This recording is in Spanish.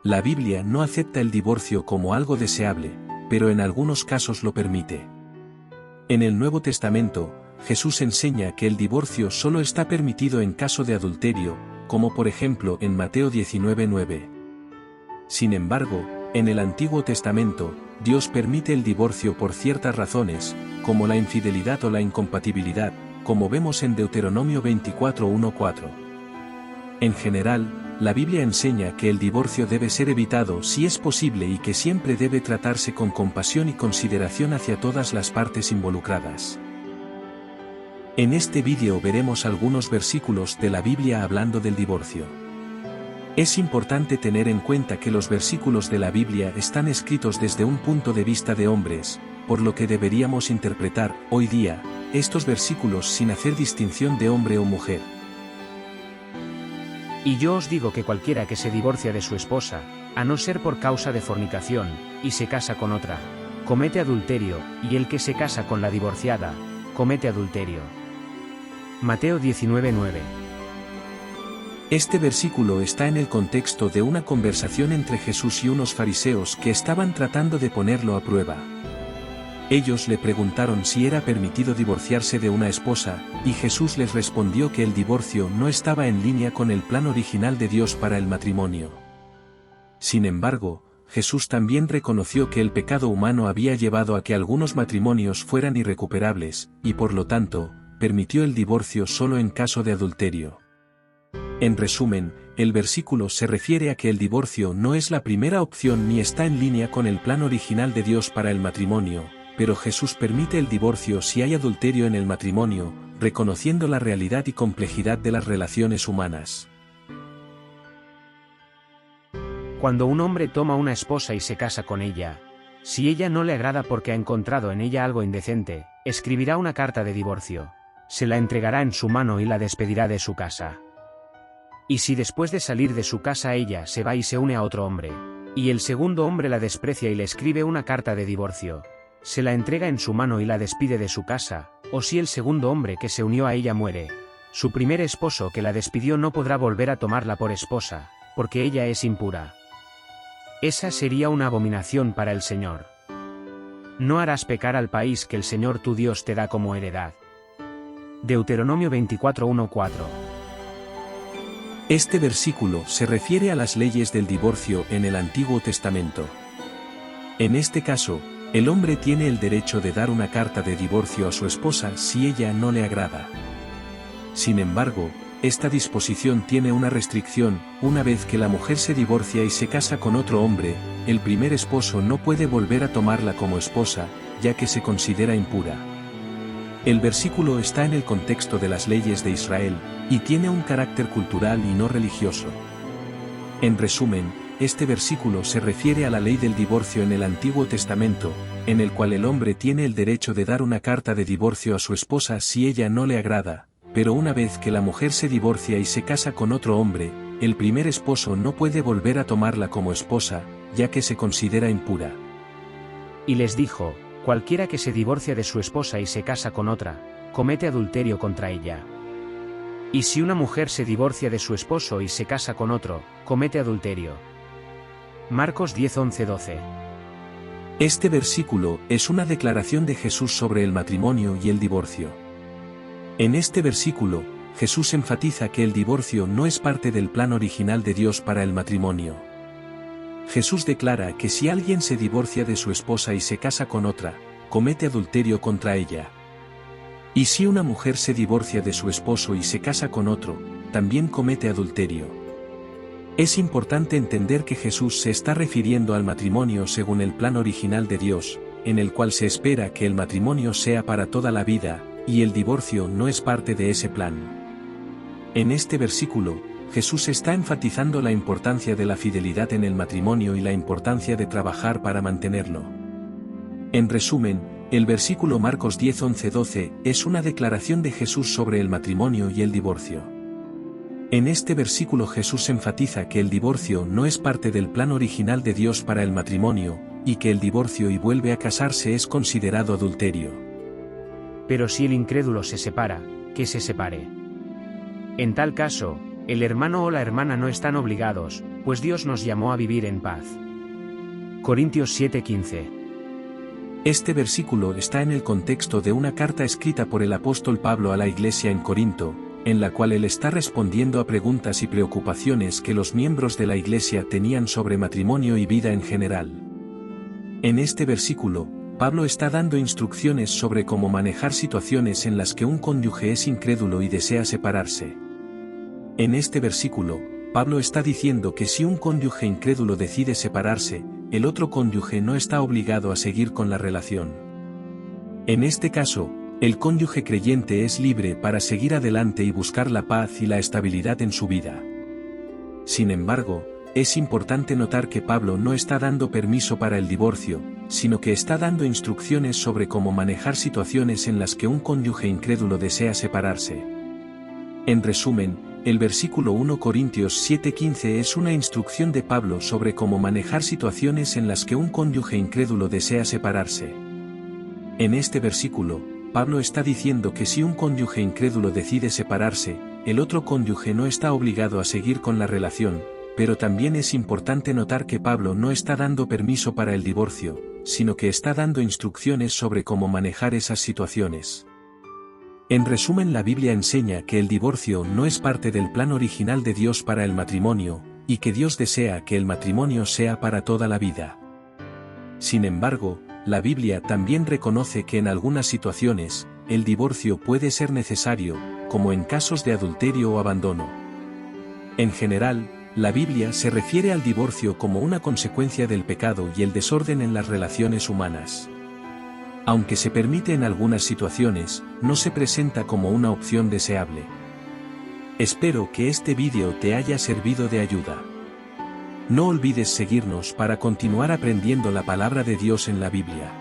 La Biblia no acepta el divorcio como algo deseable, pero en algunos casos lo permite. En el Nuevo Testamento, Jesús enseña que el divorcio solo está permitido en caso de adulterio, como por ejemplo en Mateo 19:9. Sin embargo, en el Antiguo Testamento, Dios permite el divorcio por ciertas razones, como la infidelidad o la incompatibilidad, como vemos en Deuteronomio 24:1-4. En general, la Biblia enseña que el divorcio debe ser evitado si es posible y que siempre debe tratarse con compasión y consideración hacia todas las partes involucradas. En este vídeo veremos algunos versículos de la Biblia hablando del divorcio. Es importante tener en cuenta que los versículos de la Biblia están escritos desde un punto de vista de hombres, por lo que deberíamos interpretar, hoy día, estos versículos sin hacer distinción de hombre o mujer. Y yo os digo que cualquiera que se divorcia de su esposa, a no ser por causa de fornicación, y se casa con otra, comete adulterio, y el que se casa con la divorciada, comete adulterio. Mateo 19:9. Este versículo está en el contexto de una conversación entre Jesús y unos fariseos que estaban tratando de ponerlo a prueba. Ellos le preguntaron si era permitido divorciarse de una esposa, y Jesús les respondió que el divorcio no estaba en línea con el plan original de Dios para el matrimonio. Sin embargo, Jesús también reconoció que el pecado humano había llevado a que algunos matrimonios fueran irrecuperables, y por lo tanto, permitió el divorcio solo en caso de adulterio. En resumen, el versículo se refiere a que el divorcio no es la primera opción ni está en línea con el plan original de Dios para el matrimonio, pero Jesús permite el divorcio si hay adulterio en el matrimonio, reconociendo la realidad y complejidad de las relaciones humanas. Cuando un hombre toma una esposa y se casa con ella, si ella no le agrada porque ha encontrado en ella algo indecente, escribirá una carta de divorcio, se la entregará en su mano y la despedirá de su casa. Y si después de salir de su casa ella se va y se une a otro hombre, y el segundo hombre la desprecia y le escribe una carta de divorcio, se la entrega en su mano y la despide de su casa, o si el segundo hombre que se unió a ella muere, su primer esposo que la despidió no podrá volver a tomarla por esposa, porque ella es impura. Esa sería una abominación para el Señor. No harás pecar al país que el Señor tu Dios te da como heredad. Deuteronomio 24:1-4. Este versículo se refiere a las leyes del divorcio en el Antiguo Testamento. En este caso, el hombre tiene el derecho de dar una carta de divorcio a su esposa si ella no le agrada. Sin embargo, esta disposición tiene una restricción: una vez que la mujer se divorcia y se casa con otro hombre, el primer esposo no puede volver a tomarla como esposa, ya que se considera impura. El versículo está en el contexto de las leyes de Israel, y tiene un carácter cultural y no religioso. En resumen, este versículo se refiere a la ley del divorcio en el Antiguo Testamento, en el cual el hombre tiene el derecho de dar una carta de divorcio a su esposa si ella no le agrada, pero una vez que la mujer se divorcia y se casa con otro hombre, el primer esposo no puede volver a tomarla como esposa, ya que se considera impura. Y les dijo: cualquiera que se divorcia de su esposa y se casa con otra, comete adulterio contra ella. Y si una mujer se divorcia de su esposo y se casa con otro, comete adulterio. Marcos 10:11-12. Este versículo es una declaración de Jesús sobre el matrimonio y el divorcio. En este versículo, Jesús enfatiza que el divorcio no es parte del plan original de Dios para el matrimonio. Jesús declara que si alguien se divorcia de su esposa y se casa con otra, comete adulterio contra ella. Y si una mujer se divorcia de su esposo y se casa con otro, también comete adulterio. Es importante entender que Jesús se está refiriendo al matrimonio según el plan original de Dios, en el cual se espera que el matrimonio sea para toda la vida, y el divorcio no es parte de ese plan. En este versículo, Jesús está enfatizando la importancia de la fidelidad en el matrimonio y la importancia de trabajar para mantenerlo. En resumen, el versículo Marcos 10:11-12 es una declaración de Jesús sobre el matrimonio y el divorcio. En este versículo Jesús enfatiza que el divorcio no es parte del plan original de Dios para el matrimonio, y que el divorcio y vuelve a casarse es considerado adulterio. Pero si el incrédulo se separa, que se separe. En tal caso, El hermano o la hermana no están obligados, pues Dios nos llamó a vivir en paz. Corintios 7:15. Este versículo está en el contexto de una carta escrita por el apóstol Pablo a la iglesia en Corinto, en la cual él está respondiendo a preguntas y preocupaciones que los miembros de la iglesia tenían sobre matrimonio y vida en general. En este versículo, Pablo está dando instrucciones sobre cómo manejar situaciones en las que un cónyuge es incrédulo y desea separarse. En este versículo, Pablo está diciendo que si un cónyuge incrédulo decide separarse, el otro cónyuge no está obligado a seguir con la relación. En este caso, el cónyuge creyente es libre para seguir adelante y buscar la paz y la estabilidad en su vida. Sin embargo, es importante notar que Pablo no está dando permiso para el divorcio, sino que está dando instrucciones sobre cómo manejar situaciones en las que un cónyuge incrédulo desea separarse. En resumen, el versículo 1 Corintios 7:15 es una instrucción de Pablo sobre cómo manejar situaciones en las que un cónyuge incrédulo desea separarse. En este versículo, Pablo está diciendo que si un cónyuge incrédulo decide separarse, el otro cónyuge no está obligado a seguir con la relación, pero también es importante notar que Pablo no está dando permiso para el divorcio, sino que está dando instrucciones sobre cómo manejar esas situaciones. En resumen, la Biblia enseña que el divorcio no es parte del plan original de Dios para el matrimonio, y que Dios desea que el matrimonio sea para toda la vida. Sin embargo, la Biblia también reconoce que en algunas situaciones, el divorcio puede ser necesario, como en casos de adulterio o abandono. En general, la Biblia se refiere al divorcio como una consecuencia del pecado y el desorden en las relaciones humanas. Aunque se permite en algunas situaciones, no se presenta como una opción deseable. Espero que este vídeo te haya servido de ayuda. No olvides seguirnos para continuar aprendiendo la palabra de Dios en la Biblia.